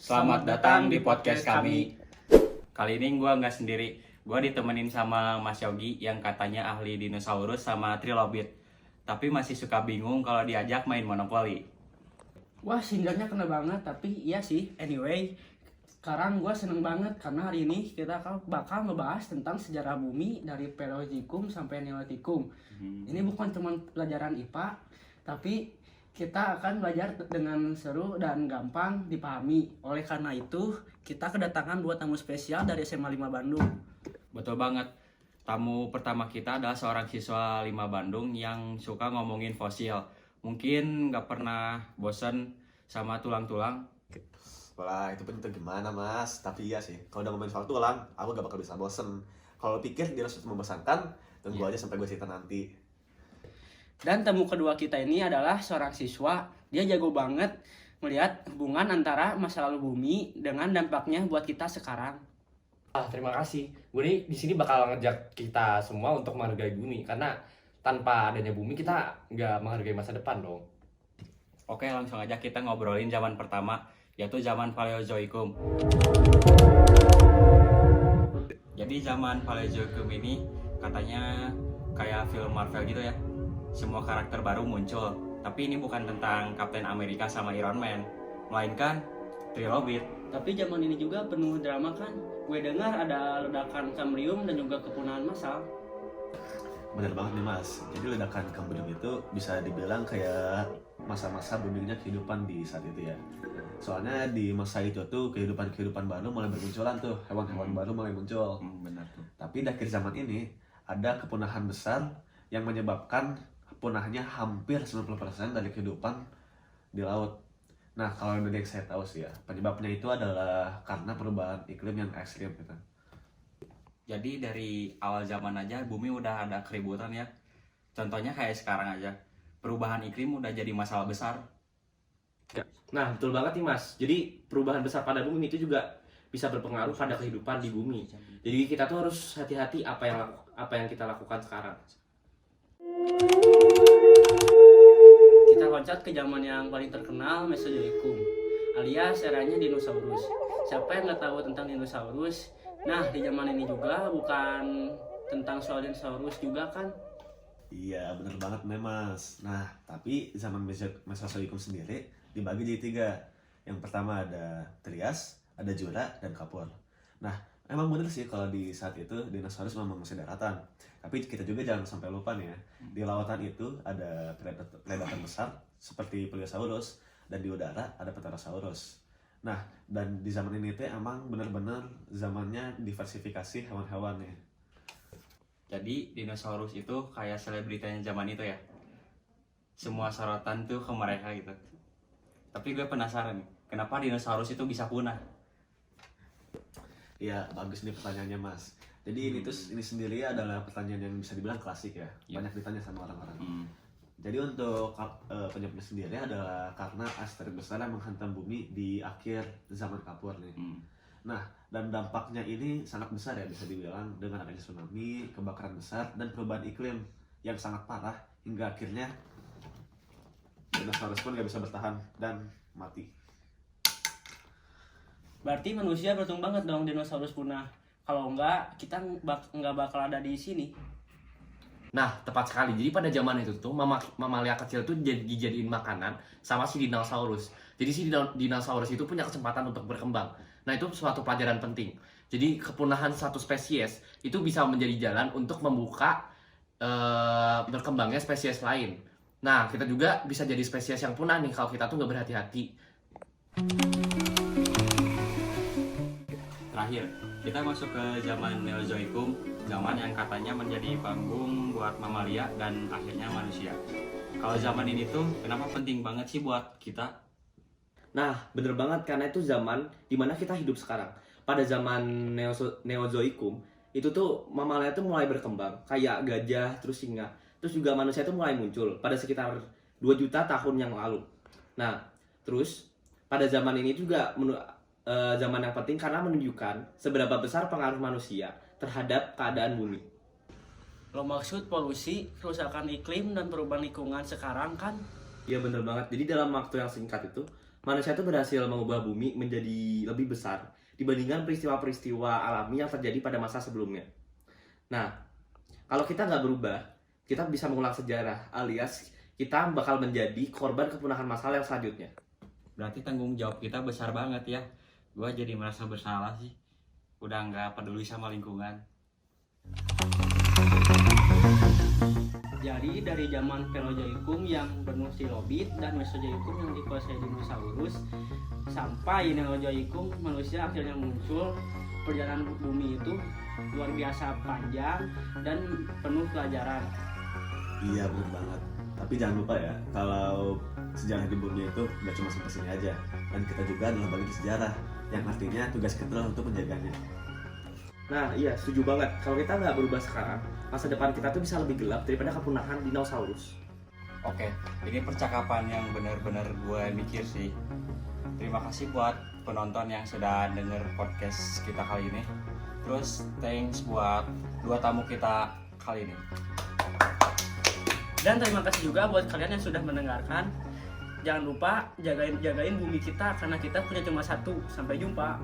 Selamat datang di podcast kami. Kali ini gue nggak sendiri. Gue ditemenin sama Mas Yogi yang katanya ahli dinosaurus sama trilobit. Tapi masih suka bingung kalau diajak main monopoli. Wah, sindernya kena banget, tapi iya sih. Anyway, sekarang gue seneng banget karena hari ini kita bakal ngebahas tentang sejarah bumi dari Paleozoikum sampai Neolitikum. Ini bukan cuma pelajaran IPA, tapi kita akan belajar dengan seru dan gampang dipahami. Oleh karena itu, kita kedatangan dua tamu spesial dari SMA 5 Bandung. Betul banget. Tamu pertama kita adalah seorang siswa 5 Bandung yang suka ngomongin fosil. Mungkin nggak pernah bosen sama tulang-tulang. Wah, itu penting gimana mas? Tapi iya sih, kalau udah ngomongin soal tulang, aku gak bakal bisa bosen. Kalau pikir dia harus membosankan, tunggu aja sampai gue cerita nanti. Dan tamu kedua kita ini adalah seorang siswa. Dia jago banget melihat hubungan antara masa lalu bumi dengan dampaknya buat kita sekarang. Terima kasih. Gue nih di sini bakal ngajak kita semua untuk menghargai bumi karena tanpa adanya bumi kita nggak menghargai masa depan dong. Oke, langsung aja kita ngobrolin zaman pertama, yaitu zaman Paleozoikum. Jadi zaman Paleozoikum ini katanya kayak film Marvel gitu ya. Semua karakter baru muncul, tapi ini bukan tentang Captain America sama Iron Man, melainkan trilobit. Tapi zaman ini juga penuh drama kan. Gue dengar ada ledakan Kambrium dan juga kepunahan massal. Bener banget nih mas, jadi ledakan Kambrium itu bisa dibilang kayak masa-masa boomingnya kehidupan di saat itu ya. Soalnya di masa itu tuh kehidupan baru mulai bermunculan tuh, hewan-hewan baru mulai muncul. Benar tuh. Tapi di akhir zaman ini, ada kepunahan besar yang menyebabkan punahnya hampir 90% dari kehidupan di laut. Nah, kalau dari yang saya tahu sih ya, penyebabnya itu adalah karena perubahan iklim yang ekstrim gitu. Jadi dari awal zaman aja bumi udah ada keributan ya. Contohnya kayak sekarang aja, perubahan iklim udah jadi masalah besar. Nah, betul banget nih Mas. Jadi perubahan besar pada bumi itu juga bisa berpengaruh pada kehidupan di bumi. Jadi kita tuh harus hati-hati apa yang kita lakukan sekarang. Kita loncat ke zaman yang paling terkenal, Mesozoikum, alias eranya dinosaurus. Siapa yang nggak tahu tentang dinosaurus? Nah, di zaman ini juga bukan tentang soal dinosaurus juga kan? Iya, bener banget nih mas. Nah, tapi zaman Mesozoikum sendiri dibagi jadi 3. Yang pertama ada Trias, ada Jura, dan Kapur. Nah, emang bener sih kalau di saat itu dinosaurus memang masih daratan. Tapi kita juga jangan sampai lupa nih ya, di lautan itu ada predator besar seperti Pliosaurus, dan di udara ada Pterosaurus. Nah, dan di zaman ini tuh emang bener-bener zamannya diversifikasi hewan-hewan nih. Jadi dinosaurus itu kayak selebritinya zaman itu ya. Semua sorotan tuh ke mereka gitu. Tapi gue penasaran nih, kenapa dinosaurus itu bisa punah? Ya, bagus nih pertanyaannya mas. Jadi ini sendiri adalah pertanyaan yang bisa dibilang klasik ya. Banyak ditanya sama orang-orang. Jadi untuk penyebabnya sendiri adalah karena asteroid besar yang menghantam bumi di akhir zaman Kapur nih. Nah, dan dampaknya ini sangat besar ya, bisa dibilang dengan adanya tsunami, kebakaran besar, dan perubahan iklim yang sangat parah hingga akhirnya dinosaurus pun gak bisa bertahan dan mati. Berarti manusia beruntung banget dong dinosaurus punah. Kalau enggak, kita nggak bakal ada di sini. Nah, tepat sekali. Jadi pada zaman itu tuh mamalia kecil tuh dijadiin makanan sama si dinosaurus. Jadi si dinosaurus itu punya kesempatan untuk berkembang. Nah, itu suatu pelajaran penting. Jadi kepunahan satu spesies itu bisa menjadi jalan untuk membuka berkembangnya spesies lain. Nah, kita juga bisa jadi spesies yang punah nih kalau kita tuh nggak berhati-hati. Terakhir, kita masuk ke zaman Neozoikum, zaman yang katanya menjadi panggung buat mamalia dan akhirnya manusia. Kalau zaman ini tuh kenapa penting banget sih buat kita? Nah, bener banget karena itu zaman dimana kita hidup sekarang. Pada zaman Neozoikum, itu tuh mamalia tuh mulai berkembang, kayak gajah, terus singa. Terus juga manusia tuh mulai muncul pada sekitar 2 juta tahun yang lalu. Nah, terus pada zaman ini juga zaman yang penting karena menunjukkan seberapa besar pengaruh manusia terhadap keadaan bumi. Lo maksud polusi, kerusakan iklim, dan perubahan lingkungan sekarang kan? Iya bener banget. Jadi dalam waktu yang singkat itu manusia itu berhasil mengubah bumi menjadi lebih besar dibandingkan peristiwa-peristiwa alami yang terjadi pada masa sebelumnya. Nah, kalau kita nggak berubah, kita bisa mengulang sejarah, alias kita bakal menjadi korban kepunahan massal yang selanjutnya. Berarti tanggung jawab kita besar banget ya. Gua jadi merasa bersalah sih. Udah nggak peduli sama lingkungan. Jadi dari zaman Paleozoikum yang penuh silobit dan Mesozoikum yang dikuasai dinosaurus sampai Neozoikum manusia akhirnya muncul, perjalanan bumi itu luar biasa panjang dan penuh pelajaran. Iya bener banget. Tapi jangan lupa ya, kalau sejarah di bumi itu gak cuma sampai sini aja. Dan kita juga adalah bagian sejarah, yang artinya tugas kita adalah untuk menjaganya. Nah, iya, setuju banget. Kalau kita nggak berubah sekarang, masa depan kita tuh bisa lebih gelap daripada kepunahan dinosaurus. Oke, ini percakapan yang benar-benar gue mikir sih. Terima kasih buat penonton yang sudah denger podcast kita kali ini. Terus thanks buat dua tamu kita kali ini. Dan terima kasih juga buat kalian yang sudah mendengarkan. Jangan lupa jagain bumi kita karena kita punya cuma satu. Sampai jumpa.